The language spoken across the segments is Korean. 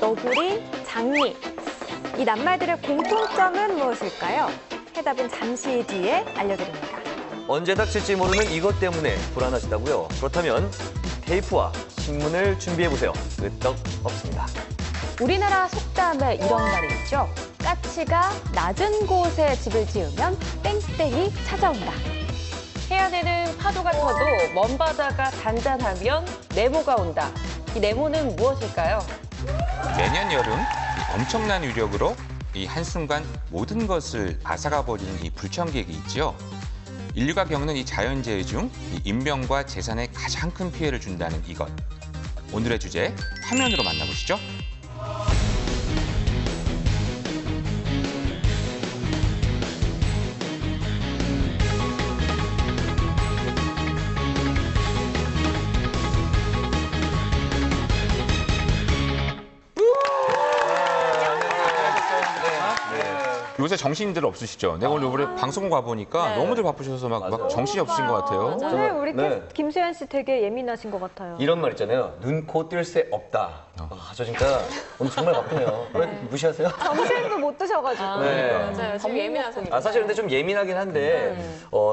너구리, 장미. 이 낱말들의 공통점은 무엇일까요? 해답은 잠시 뒤에 알려드립니다. 언제 닥칠지 모르는 이것 때문에 불안하시다고요? 그렇다면 테이프와 신문을 준비해보세요. 끄떡 없습니다. 우리나라 속담에 이런 말이 있죠. 까치가 낮은 곳에 집을 지으면 땡땡이 찾아온다. 해안에는 파도가 터도 먼 바다가 단단하면 네모가 온다. 이 네모는 무엇일까요? 매년 여름 이 엄청난 위력으로 이 한순간 모든 것을 앗아가 버리는 이 불청객이 있죠. 인류가 겪는 이 자연재해 중 이 인명과 재산에 가장 큰 피해를 준다는 이것. 오늘의 주제 화면으로 만나보시죠. 요새 정신들 없으시죠? 내가 오늘 이번에 방송 와보니까 너무들 바쁘셔서 막 정신이 없으신 것 같아요. 오늘 우리 네. 김수현 씨 되게 예민하신 것 같아요. 이런 말 있잖아요. 눈, 코 뜰 새 없다. 저 진짜 오늘 정말 바쁘네요. 왜 무시하세요? 점심도 못 드셔가지고. 네. 맞아요. 지금 예민하세요. 사실 근데 좀 예민하긴 한데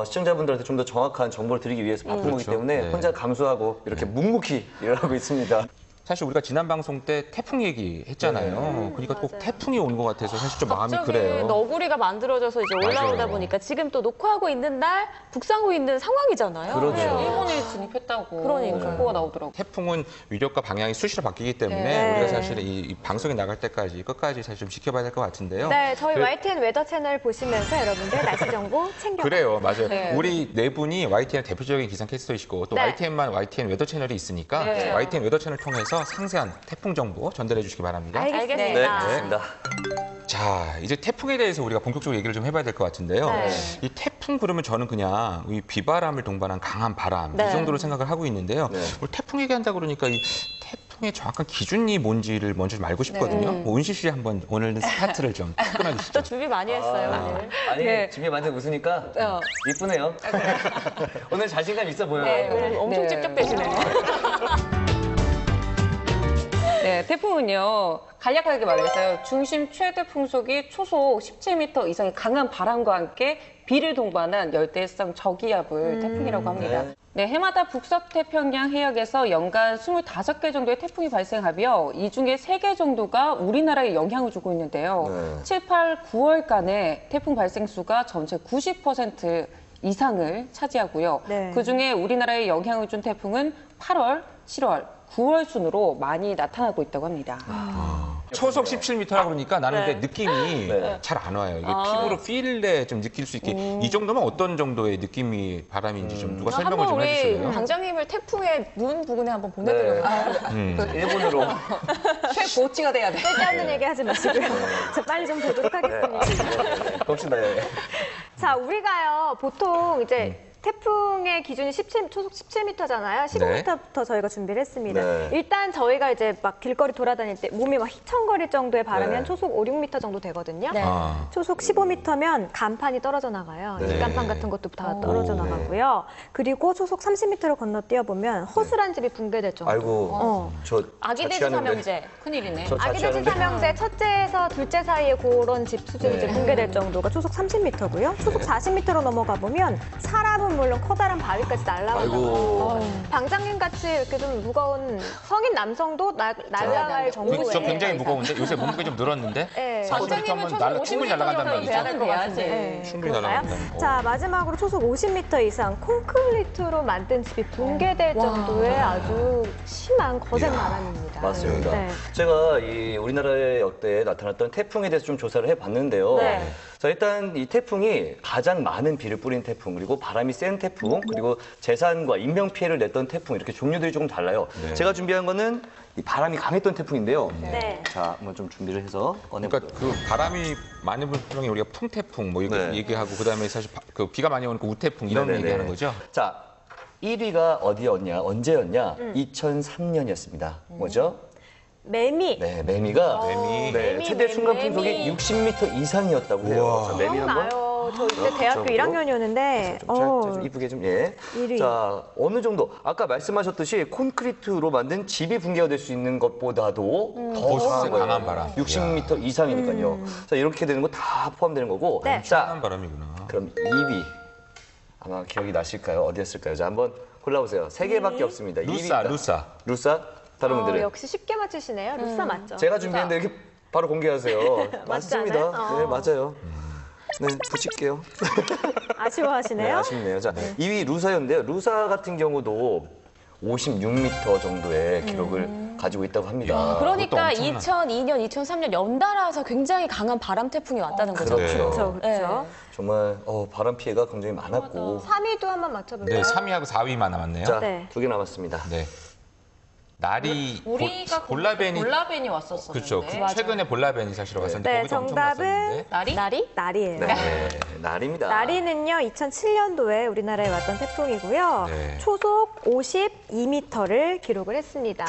시청자분들한테 좀 더 정확한 정보를 드리기 위해서 바쁜 거기 때문에 네. 혼자 감수하고 이렇게 묵묵히 일하고 있습니다. 사실 우리가 지난 방송 때 태풍 얘기했잖아요. 그러니까 꼭 맞아요. 태풍이 오는 것 같아서 사실 좀 마음이 갑자기 그래요. 너구리가 만들어져서 이제 올라오다 맞아요. 보니까 지금 또 녹화하고 있는 날 북상고 있는 상황이잖아요. 그렇죠. 일본이 진입했다고 그러니까. 정보가 나오더라고요. 태풍은 위력과 방향이 수시로 바뀌기 때문에 네. 우리가 사실 이 방송에 나갈 때까지 끝까지 사실 좀 지켜봐야 될 것 같은데요. 네, 저희 그래- YTN 웨더 채널 보시면서 여러분들 날씨 정보 챙겨. 그래요, 맞아요. 네. 우리 네 분이 YTN 대표적인 기상캐스터이시고 또 네. YTN만 YTN 웨더 채널이 있으니까 네. YTN 웨더 채널 통해서 상세한 태풍 정보 전달해 주시기 바랍니다. 알겠습니다. 네, 알겠습니다. 자, 이제 태풍에 대해서 우리가 본격적으로 얘기를 좀 해봐야 될 것 같은데요. 네. 이 태풍 그러면 저는 그냥 이 비바람을 동반한 강한 바람 네. 이 정도로 생각을 하고 있는데요. 네. 우리 태풍 얘기한다 그러니까 이 태풍의 정확한 기준이 뭔지를 먼저 좀 알고 싶거든요. 뭐 은실 씨 한번 오늘은 스타트를 좀 끊어주시죠. 또 준비 많이 했어요, 오늘. 아니 네. 준비 많이 웃으니까 어. 이쁘네요. 오늘 자신감 있어 보여요. 네, 오늘 엄청 네. 찝쩍대시네요. 네, 태풍은요, 간략하게 말해서요, 중심 최대 풍속이 초속 17m 이상의 강한 바람과 함께 비를 동반한 열대성 저기압을 태풍이라고 합니다. 네, 해마다 북서태평양 해역에서 연간 25개 정도의 태풍이 발생하며 이 중에 3개 정도가 우리나라에 영향을 주고 있는데요. 네. 7, 8, 9월간의 태풍 발생 수가 전체 90% 이상을 차지하고요. 네. 그중에 우리나라에 영향을 준 태풍은 8월, 7월, 9월 순으로 많이 나타나고 있다고 합니다. 초속 17m라 그러니까 나는 근데 느낌이 네. 잘 안 와요. 이게 피부로 필에 좀 느낄 수 있게 이 정도면 어떤 정도의 느낌이 바람인지 좀 누가 설명을 한번 좀 우리 해주실래요? 당장님을 태풍의 눈 부근에 한번 네. 보내드려요. 일본으로. 최고치가 돼야 돼. 쓸데없는 얘기 하지 마시고요. 저 빨리 좀 보도록 하겠습니다. 겁시다. 예. 자, 우리가요, 보통 이제 태풍의 기준이 초속 17m잖아요. 15m부터 저희가 준비를 했습니다. 네. 일단 저희가 이제 막 길거리 돌아다닐 때 몸이 막 휘청거릴 정도의 바람이 네. 한 초속 5, 6m 정도 되거든요. 네. 아. 초속 15m면 간판이 떨어져 나가요. 네. 뒷간판 같은 것도 다 떨어져 네. 나가고요. 그리고 초속 30m를 건너뛰어 보면 허술한 집이 붕괴될 정도. 아이고, 어. 저 아기 돼지 자취하는데. 삼형제 큰일이네. 저 아기 돼지 자취하는데. 삼형제 첫째에서 둘째 사이에 그런 집 수준이 이제 네. 붕괴될 정도가 초속 30m고요. 초속 40m로 넘어가 보면 사람은 물론 커다란 바위까지 날아가고 아이고. 방장님 같이 이렇게 좀 무거운 성인 남성도 날아갈 정도의. 저 굉장히 무거운데 요새 몸무게 좀 늘었는데 네. 40m면 충분히 날아간단 돼야 말이죠. 될 것 같지. 네, 충분히 그럴까요? 날아간다. 자, 마지막으로 초속 50m 이상 콘크리트로 만든 집이 붕괴될 정도의 아주 심한 거센 바람입니다. 맞습니다. 네. 제가 이 우리나라의 역대에 나타났던 태풍에 대해서 좀 조사를 해봤는데요. 네. 자, 일단 이 태풍이 가장 많은 비를 뿌린 태풍, 그리고 바람이 센 태풍, 그리고 재산과 인명 피해를 냈던 태풍 이렇게 종류들이 조금 달라요. 네. 제가 준비한 거는 이 바람이 강했던 태풍인데요. 네. 자, 한번 좀 준비를 해서 꺼내볼게요. 그러니까 그 바람이 많은 분들이 우리가 풍태풍 뭐 이거 네. 얘기하고 그다음에 사실 그 비가 많이 오니까 우태풍 이런 네네네. 얘기하는 거죠. 자, 1위가 어디였냐, 언제였냐? 2003년이었습니다. 뭐죠? 매미. 네, 매미가 매미. 네, 매미, 최대 매미, 순간 풍속이 매미. 60m 이상이었다고 해요. 우와. 자, 매미 한번. 기억나요. 저 이때 대학교 그쪽으로. 1학년이었는데 좀 이쁘게 좀 예. 일이. 자, 어느 정도 아까 말씀하셨듯이 콘크리트로 만든 집이 붕괴가 될 수 있는 것보다도 더 강한 거예요. 강한 바람. 60m 이상이니까요. 자, 이렇게 되는 거 다 포함되는 거고. 네. 자, 강한 바람이구나. 그럼 2위 아마 기억이 나실까요? 어디였을까요? 자, 한번 골라보세요. 세 개밖에 없습니다. 루사, 2위입니다. 루사. 루사? 다른 분들은? 역시 쉽게 맞추시네요. 루사 맞죠? 제가 준비했는데 이렇게 바로 공개하세요. 맞지 맞습니다. 않아요? 네, 맞아요. 네, 붙일게요. 네, 아쉬워하시네요. 아쉽네요. 자, 2위 루사였는데요. 루사 같은 경우도 56m 정도의 기록을 가지고 있다고 합니다. 그러니까 그것도 엄청난- 2002년, 2003년 연달아서 굉장히 강한 바람 태풍이 왔다는 거죠. 그렇죠. 그렇죠, 그렇죠. 정말 바람 피해가 굉장히 많았고. 3위도 한번 맞춰볼까요? 네, 3위하고 4위만 남았네요. 자, 네. 2개 남았습니다. 네. 날이 우리가 볼라벤이 볼라벤이 왔었었는데. 그렇죠. 최근에 볼라벤이 사실 왔었는데 네, 거기도 엄청 정답은 났었는데. 날이? 날이? 날이에요. 네, 날입니다. 나리는요, 2007년도에 우리나라에 왔던 태풍이고요. 네. 초속 52m를 기록을 했습니다.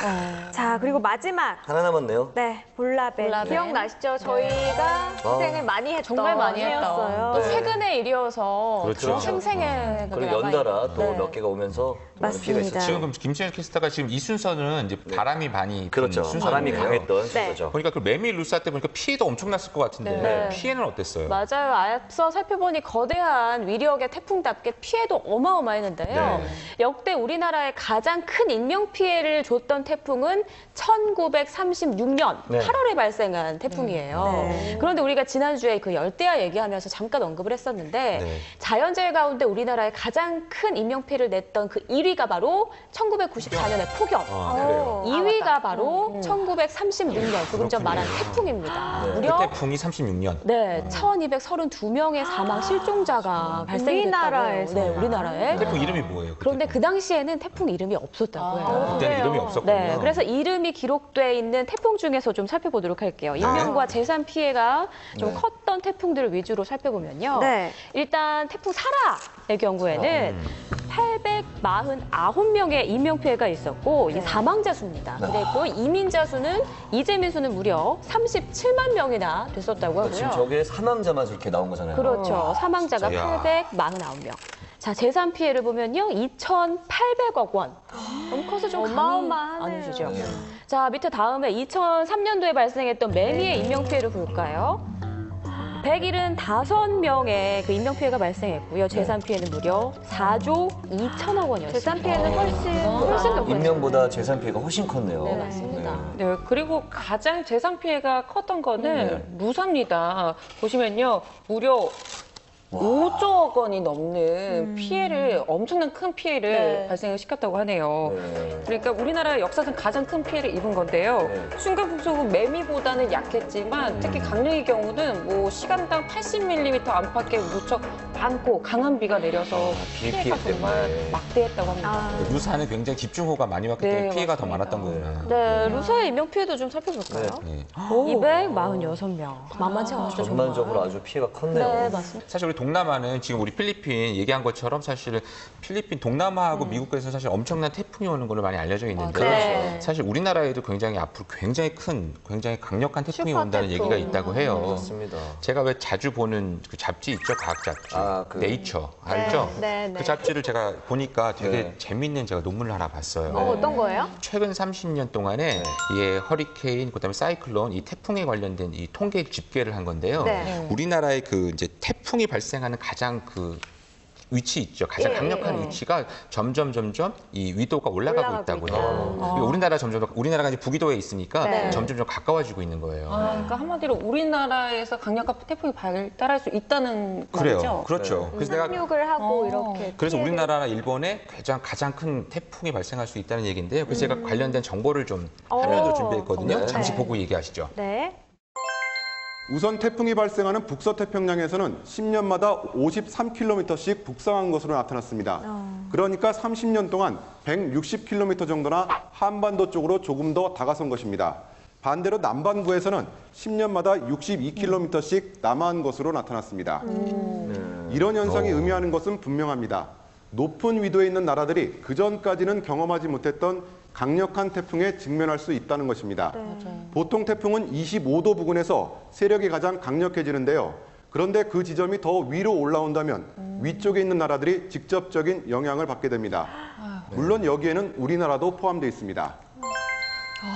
자, 그리고 마지막. 하나 남았네요. 네, 볼라벤. 볼라벤. 기억나시죠? 저희가 고생을 많이 했던 정말 많이 해였어요. 또 최근의 일이어서 그렇죠. 생생해. 그리고 연달아 또 몇 개가 오면서 많은 피해가 맞습니다. 있었죠. 지금 그럼 김치현 캐스터가 지금 이 순서는 이제 바람이 많이 분 그렇죠. 바람이 순서인데요. 강했던 네. 순서죠. 보니까 그 매미 루사 때 보니까 피해도 엄청났을 것 같은데 네. 피해는 어땠어요? 맞아요. 앞서 살펴보니 거대한 위력의 태풍답게 피해도 어마어마했는데요. 네. 역대 우리나라에 가장 큰 인명 피해를 줬던 태풍은 1936년 네. 8월에 발생한 태풍이에요. 네. 그런데 우리가 지난주에 그 열대야 얘기하면서 잠깐 언급을 했었는데 네. 자연재해 가운데 우리나라에 가장 큰 인명 피해를 냈던 그 1위가 바로 1994년의 폭염. 그래요. 2위가 바로 1936년 조금 전 말한 태풍입니다. 네. 그 무려 태풍이 36년. 네, 1,232명의 사망 실종자가 발생했다고. 우리나라에서. 네, 우리나라에. 태풍 이름이 뭐예요? 그 그런데 태풍? 그 당시에는 태풍 이름이 없었다고 해요. 그때는 이름이 없었군요. 네, 그래서 이름이 기록돼 있는 태풍 중에서 좀 살펴보도록 할게요. 인명과 재산 피해가 좀 네. 컸던 태풍들을 위주로 살펴보면요. 네. 일단 태풍 사라의 경우에는 849명의 인명 피해가 있었고 이게 사망자 수입니다. 그리고 이민자 수는 이재민 수는 무려 37만 명이나 됐었다고 하고요. 지금 저게 사망자만 이렇게 나온 거잖아요. 그렇죠. 사망자가 진짜야. 849명. 자, 재산 피해를 보면요. 2,800억 원. 너무 커서 좀 감이 어마어마하네요. 안 오시죠? 자, 밑에 다음에 2003년도에 발생했던 매미의 인명 피해를 볼까요? 175명의 그 인명 피해가 발생했고요. 재산 피해는 무려 4조 2천억 원이었습니다. 재산 피해는 훨씬 더 인명보다 재산 피해가 훨씬 컸네요. 네, 맞습니다. 네, 그리고 가장 재산 피해가 컸던 거는 루사입니다. 보시면요, 무려 5조 원이 넘는 피해를, 엄청난 큰 피해를 네. 발생을 시켰다고 하네요. 네. 그러니까 우리나라 역사상 가장 큰 피해를 입은 건데요. 네. 순간 풍속은 매미보다는 약했지만 특히 강릉의 경우는 뭐 시간당 80mm 안팎의 무척 많고 강한 비가 내려서 비 피해가 피해 정말 때문에. 막대했다고 합니다. 루사는 굉장히 집중호우가 많이 왔기 때문에 네, 피해가 더 맞습니다. 많았던 거구나. 네, 루사의 인명 피해도 좀 살펴볼까요? 네. 246명. 만만치 않았죠, 정말. 전반적으로 아주 피해가 컸네요. 네, 맞습니다. 사실 우리 동남아는 지금 우리 필리핀 얘기한 것처럼 사실은 필리핀 동남아하고 미국에서 사실 엄청난 태풍이 오는 걸로 많이 알려져 있는데 네. 사실 우리나라에도 굉장히 앞으로 굉장히 큰, 굉장히 강력한 태풍이 슈퍼 온다는 태풍. 얘기가 있다고 해요. 맞습니다. 제가 왜 자주 보는 그 잡지 있죠? 과학 잡지. 네이처. 알죠? 네, 네. 그 잡지를 제가 보니까 되게 네. 재밌는 제가 논문을 하나 봤어요. 어떤 거예요? 최근 30년 동안에 이 허리케인, 그다음에 사이클론, 이 태풍에 관련된 이 통계 집계를 한 건데요. 네. 우리나라의 그 이제 태풍이 발생하는 가장 그 위치 있죠. 가장 예, 강력한 예. 위치가 점점 이 위도가 올라가고 올라가고 있다고 있다. 해요. 그리고 우리나라가 이제 북위도에 있으니까 네. 점점 가까워지고 있는 거예요. 아, 그러니까 한마디로 우리나라에서 강력한 태풍이 발달할 수 있다는 그래요. 말이죠. 그렇죠. 그래서 내가 상륙을 하고 이렇게. 그래서 피해를- 우리나라나 일본에 가장 큰 태풍이 발생할 수 있다는 얘기인데요. 그래서 제가 관련된 정보를 좀 화면으로 준비했거든요. 네. 잠시 네. 보고 얘기하시죠. 네. 우선 태풍이 발생하는 북서태평양에서는 10년마다 53km씩 북상한 것으로 나타났습니다. 그러니까 30년 동안 160km 정도나 한반도 쪽으로 조금 더 다가선 것입니다. 반대로 남반구에서는 10년마다 62km씩 남하한 것으로 나타났습니다. 이런 현상이 의미하는 것은 분명합니다. 높은 위도에 있는 나라들이 그전까지는 경험하지 못했던 강력한 태풍에 직면할 수 있다는 것입니다. 보통 태풍은 25도 부근에서 세력이 가장 강력해지는데요. 그런데 그 지점이 더 위로 올라온다면 위쪽에 있는 나라들이 직접적인 영향을 받게 됩니다. 물론 여기에는 우리나라도 포함되어 있습니다.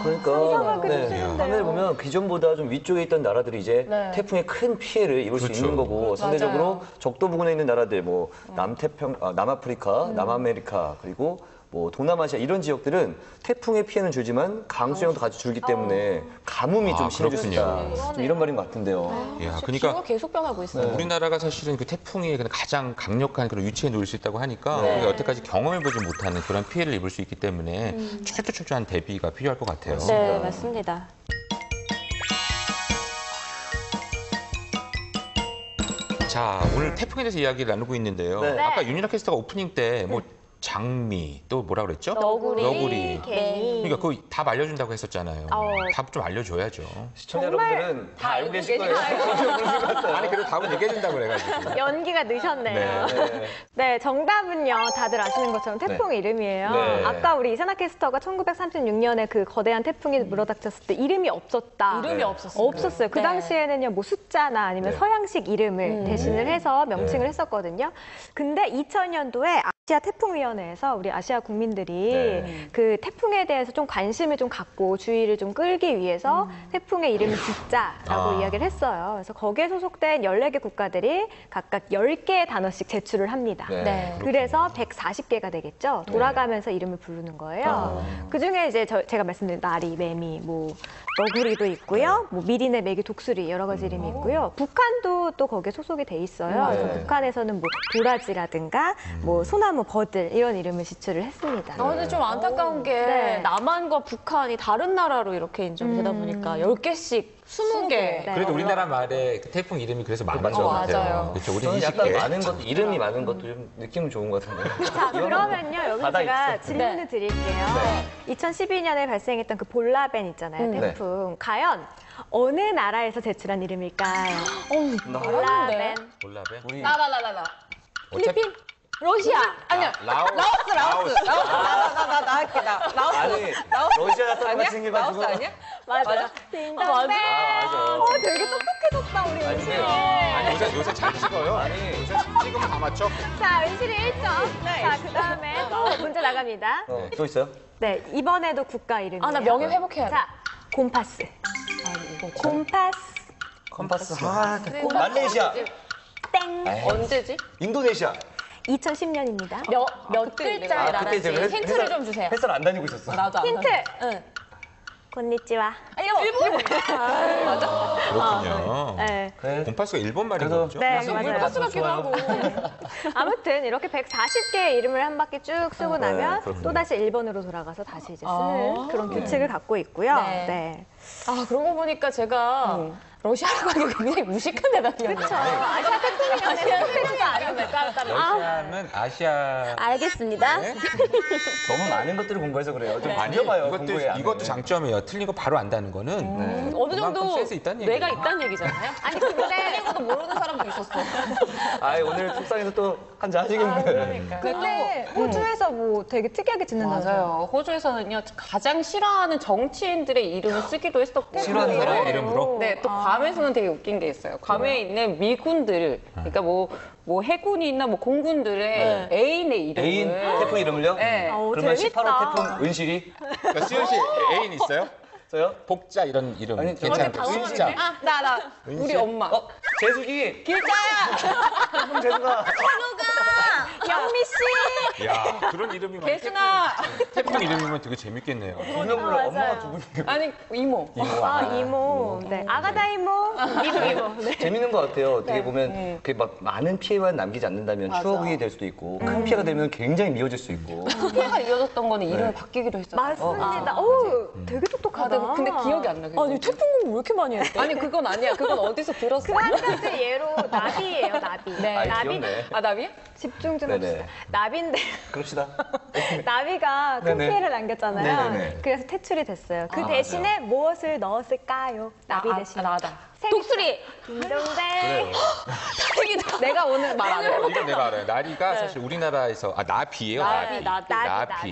그러니까 그리시는데요. 화면을 보면 기존보다 좀 위쪽에 있던 나라들이 이제 태풍의 큰 피해를 입을 수 있는 거고 상대적으로 적도 부근에 있는 나라들 뭐 남아프리카, 남아메리카 그리고 뭐 동남아시아 이런 지역들은 태풍의 피해는 줄지만 강수량도 같이 줄기 때문에 가뭄이 좀 심해질 수 있다. 좀 이런 말인 것 같은데요. 야, 기후가 그러니까 계속 변하고 있어요. 우리나라가 사실은 그 태풍의 가장 강력한 그런 위치에 놓일 수 있다고 하니까 우리가 여태까지 경험해보지 못하는 그런 피해를 입을 수 있기 때문에 철저한 대비가 필요할 것 같아요. 네, 맞습니다. 자, 오늘 태풍에 대해서 이야기를 나누고 있는데요. 네. 아까 윤이나 캐스터가 오프닝 때 뭐 장미 또 뭐라 그랬죠? 너구리, 개미. 그러니까 그거 답 알려준다고 했었잖아요. 답 좀 알려줘야죠. 시청자 여러분들은 다 알고 계실 거예요. 아니 그래도 답은 얘기해준다고 그래가지고. 연기가 늦었네요. 네. 네, 정답은요. 다들 아시는 것처럼 태풍 이름이에요. 네. 아까 우리 이세나 캐스터가 1936년에 그 거대한 태풍이 물어닥쳤을 때 이름이 없었다. 이름이 없었어요. 없었어요. 그 네. 당시에는요, 뭐 숫자나 아니면 네. 서양식 이름을 대신을 해서 명칭을 했었거든요. 근데 2000년도에 아시아 태풍위원회에서 우리 아시아 국민들이 네. 그 태풍에 대해서 좀 관심을 좀 갖고 주의를 좀 끌기 위해서 태풍의 이름을 짓자라고 이야기를 했어요. 그래서 거기에 소속된 14개 국가들이 각각 10개의 단어씩 제출을 합니다. 네. 그래서 140개가 되겠죠. 돌아가면서 이름을 부르는 거예요. 그중에 이제 제가 말씀드린 나리, 매미, 뭐 너구리도 있고요. 뭐 미리네, 메기, 독수리 여러 가지 이름이 있고요. 북한도 또 거기에 소속이 돼 있어요. 그래서 북한에서는 뭐 도라지라든가 뭐 소나무, 버들 이런 이름을 지출을 했습니다. 근데 좀 안타까운 게 네. 남한과 북한이 다른 나라로 이렇게 인정이 되다 보니까 10개씩 20개. 네. 그래도 우리나라 말에 그 태풍 이름이 그래서 많은 것 맞아요. 같아요. 맞아요. 그렇죠. 우리 저는 약간 20개. 많은 것, 이름이 많은 것도 좀 느낌은 좋은 것 같은데. 자, 그러면요. 여기서 바다 제가 있어. 질문을 드릴게요. 2012년에 발생했던 그 볼라벤 있잖아요. 태풍. 과연 어느 나라에서 제출한 이름일까요? 볼라벤. 볼라베? 우리 나. 필리핀? 러시아. 아니야. 라오스. 나 할게, 라오스. 아니 러시아 똑같이 생겨가지고. 라오스 아니야? 맞아. 딩동댕. 맞아. 되게 똑똑해졌다, 우리 아니, 은실이. 아니 요새 잘 찍어요. 아니 요새 찍으면 다 맞죠? 자, 은실이 1점. 자, 그 다음에 또 문제 나갑니다. 또 있어요? 네, 이번에도 국가 이름이에요. 나 명예 회복해야 돼. 자, 곰파스. 곰파스. 컴파스. 말레이시아. 땡. 언제지? 인도네시아. 2010년입니다. 몇 글자의 그때 나라지? 이제 힌트를 좀 주세요. 회사를 안 다니고 있었어. 나도 안 힌트. 응. 곤니찌와. 그렇군요. 네. 그래. 곰파스가 일본 말인 그래서- 거죠? 네, 그래서 맞아요. 곰파스 같기도 하고. 아무튼 이렇게 140개의 이름을 한 바퀴 쭉 쓰고 나면 그렇군요. 또다시 일본으로 돌아가서 다시 이제 쓰는 그런 규칙을 갖고 있고요. 네. 네. 아, 그러고 보니까 제가 러시아라고 하기 굉장히 무식한 대답이었네요. 그렇죠. 아시아 태풍위원회 아니면 러시아는 아시아. 알겠습니다. 네? 너무 많은 것들을 공부해서 그래요. 좀 아니, 아니어봐요. 공부에 안 이것도 해. 장점이에요. 틀린 거 바로 안다는 거는 어느 정도 그만큼 센스 있다는 뇌가 얘기예요. 있다는 얘기잖아요. 아니 근데 이것도 모르는 사람도 있었어. 아 오늘 속상해서 또 한잔 하시겠네. 근데 호주에서 뭐 되게 특이하게 짓는다면서요. 맞아요. 호주에서는요, 가장 싫어하는 정치인들의 이름을 쓰기도 했었고. 싫어하는 사람 이름으로? 네, 또 괌에서는 되게 웃긴 게 있어요. 괌에 있는 미군들, 그러니까 뭐 해군이 있나 뭐 공군들의 애인의 이름을. 애인 태풍 이름을요? 네. 그러면 재밌다. 18호 태풍 은실이 그러니까 수현 씨 애인 있어요? 써요? 복자 이런 이름 아니, 괜찮아요. 은자. 아, 나. 우리 엄마. 재숙이. 길자야! 형 재숙아. 영미 씨. 야 그런 이름이 많이 개순아! 태풍 이름이면 되게 재밌겠네요. 두명 불러. 엄마가 두 분이고. 아니, 이모. 아 이모. 네. 아가다 이모. 이모. 네. 재밌는 것 같아요. 어떻게 보면 그게 막 많은 피해만 남기지 않는다면 추억이 될 수도 있고 큰 피해가 되면 굉장히 미워질 수 있고. 피해가 이어졌던 거는 이름이 바뀌기도 했어요. 맞습니다. 오, 되게 똑똑하다. 근데 기억이 안 나. 아니, 태풍 공부 왜 이렇게 많이 했대? 아니, 그건 아니야. 그건 어디서 들었어. 그 한 가지 예로 나비예요, 나비. 아, 나비 귀엽네. 아, 나비야? 집중 좀 네네. 합시다. 나비인데 그럽시다. 나비가 큰 네네. 피해를 남겼잖아요. 네네네. 그래서 퇴출이 됐어요. 그 대신에 무엇을 넣었을까요? 나비 대신. 나다. 독수리. 딩동댕. 내가 오늘 말 안 해요. 이건 내가 알아요. 나리가 사실 우리나라에서 나비예요.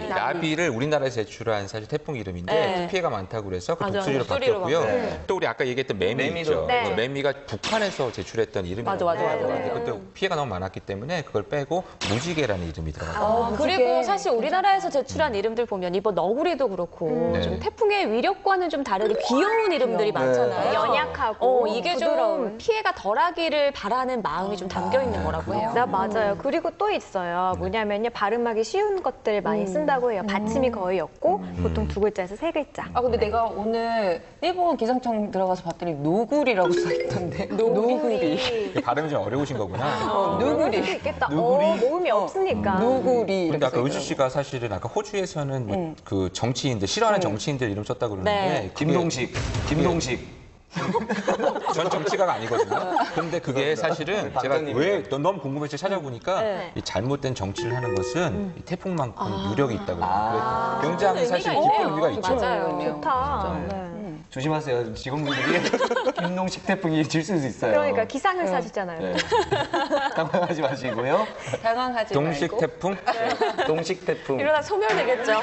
나비를 우리나라에서 제출한 사실 태풍 이름인데 피해가 많다고 그래서 그 독수리로 바뀌었고요. 또 우리 아까 얘기했던 매미 있죠. 네. 매미가 북한에서 제출했던 이름이에요. 맞아. 그때 피해가 너무 많았기 때문에 그걸 빼고 무지개라는 이름이 들어갔어요. 그리고 사실 우리나라에서 제출한 이름들 보면 이번 너구리도 그렇고 네. 좀 태풍의 위력과는 좀 다르게 귀여운 이름들이 많잖아요. 연약하고 이게 부드러운. 좀 피해가 덜하기를 바라는 마음이 좀 담겨 있는 거라고 해요. 나 맞아요. 그리고 또 있어요. 뭐냐면요. 발음하기 쉬운 것들 많이 쓴다고 해요. 받침이 거의 없고 보통 두 글자에서 세 글자. 아 근데 내가 오늘 일본 기상청 들어가서 봤더니 노구리라고 써있던데. 노구리. 발음이 좀 어려우신 거구나. 그럴 수도 있겠다. 모음이 없으니까. 노구리. 근데 아까 의주 씨가 사실은 아까 호주에서는 뭐 그 정치인들 싫어하는 정치인들 이름 썼다고 그러는데 김동식. 전 정치가가 아니거든요. 근데 그게 사실은 제가 왜 너무 궁금해서 찾아보니까 이 잘못된 정치를 하는 것은 이 태풍만큼 유력이 있다고 그래요. 굉장히 사실 깊은 의미가 있죠. 맞아요. 좋다. 조심하세요. 직원분들이 김동식 태풍이 질 수도 있어요. 그러니까 기상을 사시잖아요. 네. 당황하지 마시고요. 당황하지 동식 말고. 태풍? 동식 태풍. 이러다 소멸되겠죠.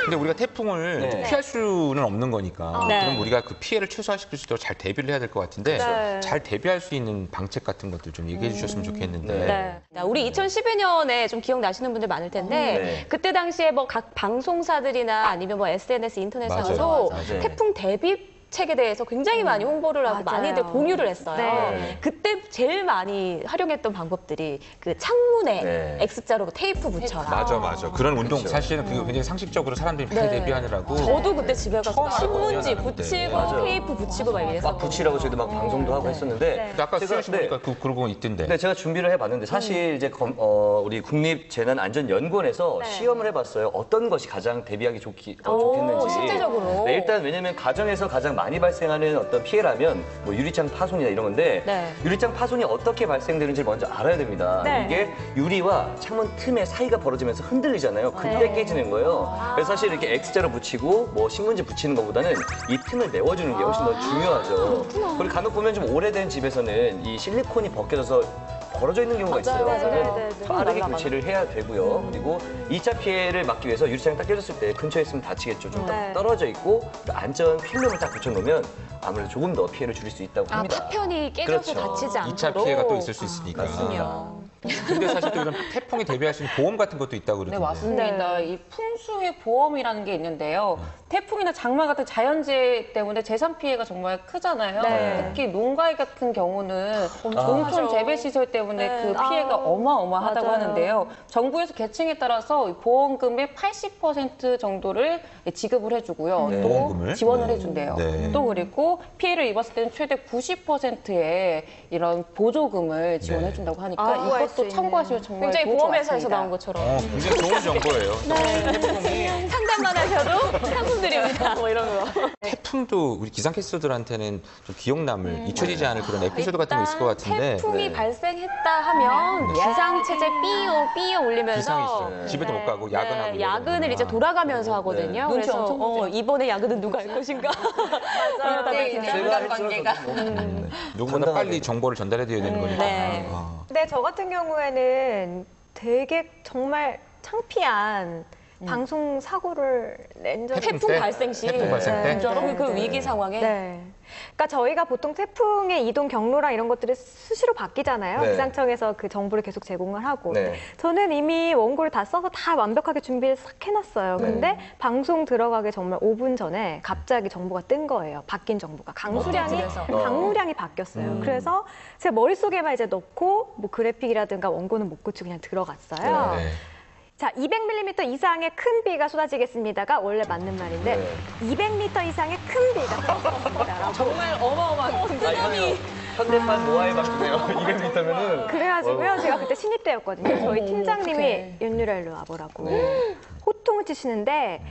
근데 우리가 태풍을 네. 피할 수는 없는 거니까 네. 그럼 우리가 그 피해를 최소화시킬 수 있도록 잘 대비를 해야 될 것 같은데 네. 잘 대비할 수 있는 방책 같은 것들 좀 얘기해 주셨으면 좋겠는데 네. 우리 2012년에 좀 기억나시는 분들 많을 텐데 네. 그때 당시에 뭐 각 방송사들이나 아니면 뭐 SNS 인터넷상으로 맞아요. 태풍 대비 책에 대해서 굉장히 많이 홍보를 하고 맞아요. 많이들 공유를 했어요. 네. 그때 제일 많이 활용했던 방법들이 그 창문에 네. X자로 테이프 붙여라. 맞아. 그런 운동 사실은 그게 굉장히 상식적으로 사람들이 피해 대비하느라고 저도 그때 집에 가서 신문지 알았거든요. 붙이고 맞아요. 테이프 붙이고 막 이랬어요. 막 붙이라고 저희도 막 방송도 하고 했었는데 근데 아까 수현 씨 보니까 그러고 있던데. 네, 제가 준비를 해봤는데 사실 이제 우리 국립재난안전연구원에서 시험을 해봤어요. 어떤 것이 가장 대비하기 좋겠는지. 실제적으로. 네, 일단 왜냐면 가정에서 가장 많이 발생하는 어떤 피해라면 뭐 유리창 파손이나 이런 건데 네. 유리창 파손이 어떻게 발생되는지 먼저 알아야 됩니다. 네. 이게 유리와 창문 틈의 사이가 벌어지면서 흔들리잖아요. 그때 깨지는 거예요. 그래서 사실 이렇게 X자로 붙이고 뭐 신문지 붙이는 것보다는 이 틈을 메워주는 게 훨씬 더 중요하죠. 그리고 간혹 보면 좀 오래된 집에서는 이 실리콘이 벗겨져서 벌어져 있는 경우가 있어요. 그래서 빠르게 교체를 해야 되고요. 그리고 2차 피해를 막기 위해서 유리창이 딱 깨졌을 때 근처에 있으면 다치겠죠. 좀 딱 떨어져 있고 안전 필름을 딱 붙여놓으면 아무래도 조금 더 피해를 줄일 수 있다고 합니다. 파편이 깨져서 그렇죠. 다치지 않도록. 2차 피해가 또 있을 수 있으니까. 근데 사실 또 이런 태풍에 대비할 수 있는 보험 같은 것도 있다고 네, 그러던데. 맞습니다. 이 풍수의 보험이라는 게 있는데요. 태풍이나 장마 같은 자연재해 때문에 재산 피해가 정말 크잖아요. 네. 특히 농가일 같은 경우는 농촌 재배 시설 때문에 그 피해가 어마어마하다고 맞아요. 하는데요. 정부에서 계층에 따라서 보험금의 80% 정도를 지급을 해주고요. 또 보험금을? 지원을 해준대요. 네. 또 그리고 피해를 입었을 때는 최대 90%의 이런 보조금을 지원해준다고 하니까 구할 수 이것도 있는. 참고하시면 정말 굉장히 좋을 것 보험회사에서 같습니다. 나온 것처럼. 굉장히 좋은 정보예요. 태풍이 상담만 하셔도 상품드립니다. 뭐 이런 거. 태풍도 우리 기상캐스터들한테는 좀 기억 남을 잊혀지지 않을 그런 에피소드 같은 거 있을 것 같은데. 태풍이 발생했다 하면 기상체제 삐용 울리면서 기상이 있어요. 집에도 못 가고 야근하고. 네, 야근을 이제 돌아가면서 하거든요. 눈치 그래서 엄청 보죠. 이번에 야근은 누가 할 것인가. 인간관계가. 누구보다 빨리 정보를 전달해드려야 되는 거니까. 네. 근데 저 같은 경우에는 되게 정말 창피한 방송 사고를 낸 적이 태풍 때? 발생 시. 태풍 발생 때? 그 위기 상황에. 네. 그러니까 저희가 보통 태풍의 이동 경로랑 이런 것들을 수시로 바뀌잖아요. 네. 기상청에서 그 정보를 계속 제공을 하고. 네. 저는 이미 원고를 다 써서 다 완벽하게 준비를 싹 해놨어요. 근데 방송 들어가기 정말 5분 전에 갑자기 정보가 뜬 거예요. 바뀐 정보가. 강수량이 바뀌었어요. 그래서 제 머릿속에만 이제 넣고 뭐 그래픽이라든가 원고는 못 고치고 그냥 들어갔어요. 네. 자, 200mm 이상의 큰 비가 쏟아지겠습니다가 원래 맞는 말인데 200m 이상의 큰 비가 쏟아지겠습니다. 정말 어마어마한 아니, 현대판 노아의 방송이에요. 200m면은. 그래가지고요, 제가 그때 신입 때였거든요. 저희 팀장님이 윤유라 일로 와보라고 호통을 치시는데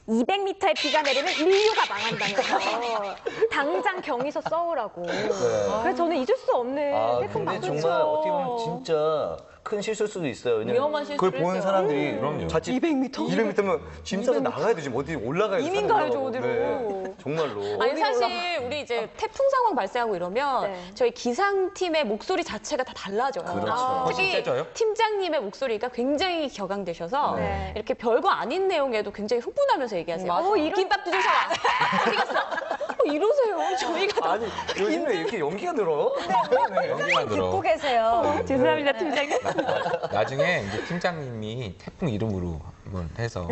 200m의 비가 내리면 인류가 망한다면서 당장 경위서 써오라고. 그래서 저는 잊을 수 없는 태풍 근데 방송이죠. 정말 어떻게 보면 진짜 큰 실수일 수도 있어요. 왜냐면 위험한 실수를 그걸 보는 했어요. 사람들이 그럼요. 자칫 200m면 짐 싸서 나가야 되지. 어디 올라가야 돼. 이민 가야죠, 어디로. 정말로. 아니 사실 우리 이제 태풍 상황 발생하고 이러면 네. 저희 기상팀의 목소리 자체가 다 달라져요. 그렇죠. 특히 훨씬 세져요? 팀장님의 목소리가 굉장히 격앙되셔서 네. 이렇게 별거 아닌 내용에도 굉장히 흥분하면서 얘기하세요. 맞아. 김밥 두줄 사와. 어디 갔어? 이러세요. 저희가 다 아니 요즘에 이렇게 연기가 늘어? 연기가 들어. 듣고 계세요. 죄송합니다, 팀장님. 나중에 이제 팀장님이 태풍 이름으로 한번 해서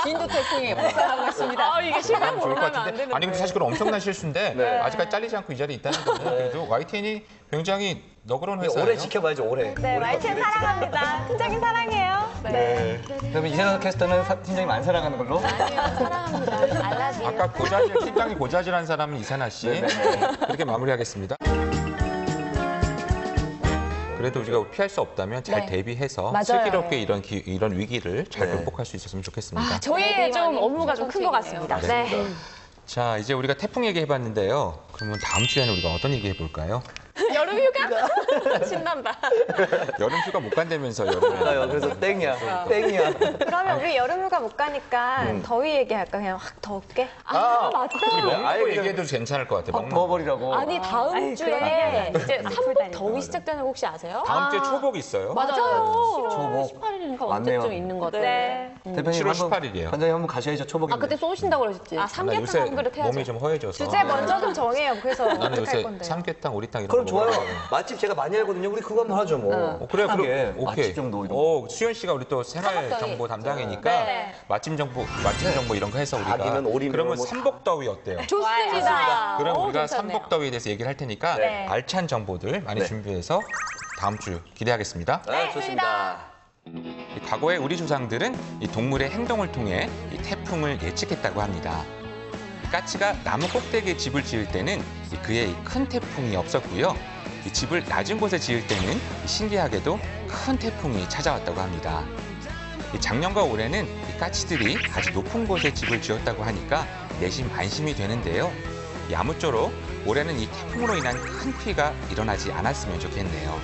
진도 태풍이 발생하고 있습니다. 아, 이게 실명 하면 좋을 것 모르면 안 같은데. 되는데. 아니 근데 사실 그건 엄청난 실수인데 네. 아직까지 잘리지 않고 이 자리에 있다는 거는 그래도 YTN이 굉장히 너그러운 회사예요. 오래 지켜봐야죠, 오래. 네, YTN 사랑합니다. 팀장님 사랑해요. 네. 그러면 이세상 캐스터는 팀장님 안 사랑하는 걸로? 사랑합니다. 알라뷰. 아까 고자질 팀장이 고자질한 사람은 이세나 씨. 그렇게 마무리하겠습니다. 그래도 우리가 피할 수 없다면 잘 대비해서 슬기롭게 이런 위기를 잘 네. 극복할 수 있었으면 좋겠습니다. 저희의 좀 업무가 좀 큰 것 선택이네요. 같습니다. 네. 자, 이제 우리가 태풍 얘기해봤는데요. 그러면 다음 주에는 우리가 어떤 얘기 해볼까요? 여름 휴가? 신난다. 여름 휴가 못 간다면서 여름에. 그러니까요. 그래서 땡이야. 땡이야. 그러면 우리 여름휴가 못 가니까 더위 얘기할까? 그냥 확 덥게? 아, 우리 먹는 아예 거 그냥 얘기해도 괜찮을 것 같아. 확 먹는 거. 더워버리라고. 아니 다음 아이, 주에 그러네. 이제 풀 삼복 다니는 더위 거. 시작되는 거 혹시 아세요? 다음 주에 초복 있어요. 맞아요. 초복. 18일인가 맞네요. 언제쯤 있는 것 같아요. 네. 대표님 7월 한번 18일이에요. 관장님 한번 가셔야죠, 초복인데. 아, 그때 쏘신다고 그러셨지? 아 나 삼계탕 요새 한 그릇 해야죠. 몸이 좀 허해져서. 주제 먼저 좀 정해요. 그래서 나는 어떡할 요새 건데. 삼계탕, 오리탕 이런 그럼 거 좋아요. 먹으려고. 맛집 제가 많이 알거든요. 우리 그거 한번 하죠, 뭐. 그래요, 편하게. 그럼 오케이. 맛집 정도 이런 거. 수현 씨가 우리 또 생활 정보 담당이니까 네. 맛집 정보 이런 거 해서 우리가 닭이면 오리면 그러면 뭐 삼복더위 어때요? 좋습니다. 그럼 우리가 괜찮네요. 삼복더위에 대해서 얘기를 할 테니까 네. 알찬 정보들 많이 네. 준비해서 다음 주 기대하겠습니다. 아, 좋습니다. 이 과거에 우리 조상들은 이 동물의 행동을 통해 이 태풍을 예측했다고 합니다. 까치가 나무 꼭대기에 집을 지을 때는 그의 큰 태풍이 없었고요. 이 집을 낮은 곳에 지을 때는 신기하게도 큰 태풍이 찾아왔다고 합니다. 이 작년과 올해는 이 까치들이 아주 높은 곳에 집을 지었다고 하니까 내심 안심이 되는데요. 이 아무쪼록 올해는 이 태풍으로 인한 큰 피해가 일어나지 않았으면 좋겠네요.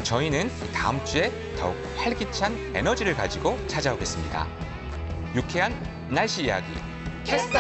저희는 다음 주에 더욱 활기찬 에너지를 가지고 찾아오겠습니다. 유쾌한 날씨 이야기 캐스터!